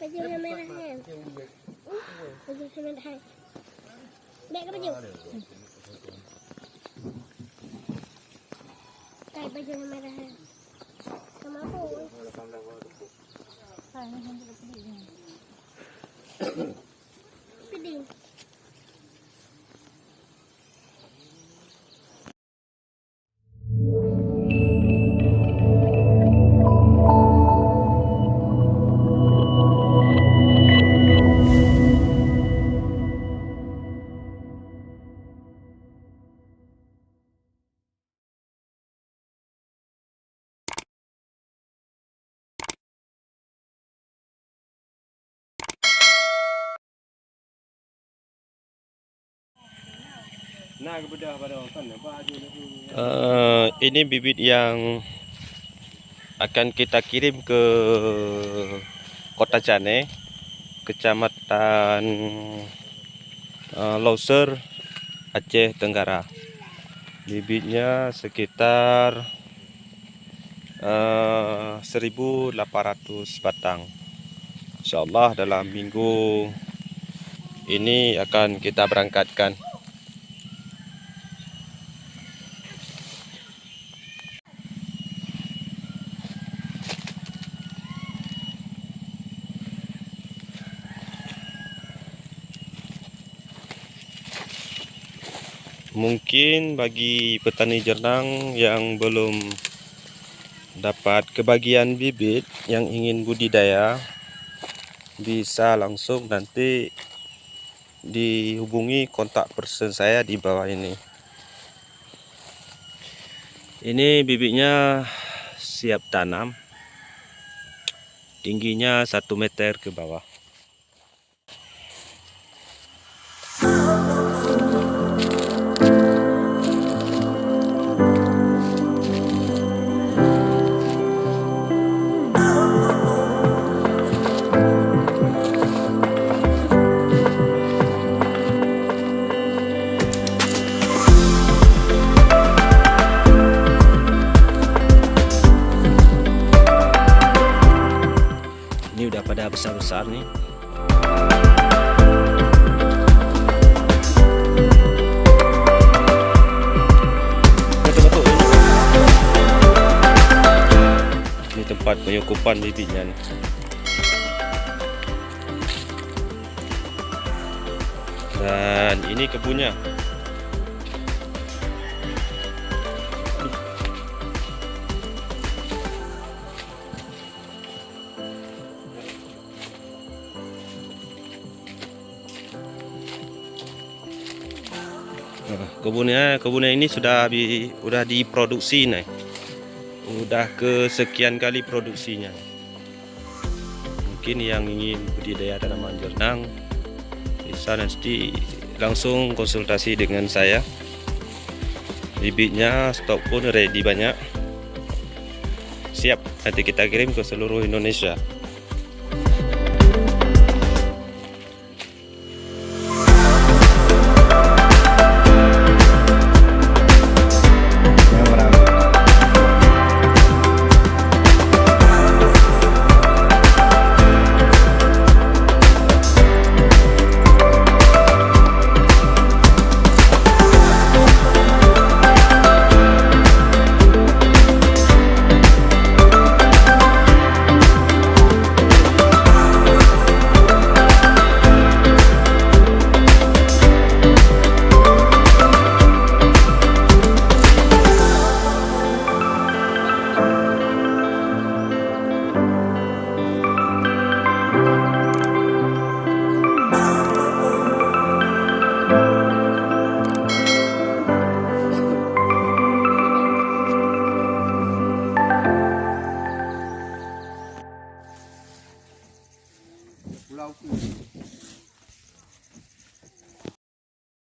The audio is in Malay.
baju yang merah kan? Baju yang merah. Beg ke baju? Kayak baju yang merah. Sama aku. Pedih. Ini bibit yang akan kita kirim ke Kota Cane, Kecamatan Loser, Aceh Tenggara. Bibitnya sekitar 1.800 batang. Insyaallah dalam minggu ini akan kita berangkatkan. Mungkin bagi petani jernang yang belum dapat kebagian bibit yang ingin budidaya, bisa langsung nanti dihubungi kontak person saya di bawah ini. Ini bibitnya siap tanam, tingginya 1 meter ke bawah. Ini udah pada besar-besar nih. Ini tempat penyukupan bibitnya nih. Dan ini kebunnya. Kebunnya ini sudah diproduksi nih. Udah kesekian kali produksinya. Mungkin yang ingin budidaya tanaman jernang bisa nanti langsung konsultasi dengan saya. Bibitnya stok pun ready banyak. Siap, nanti kita kirim ke seluruh Indonesia. Pulau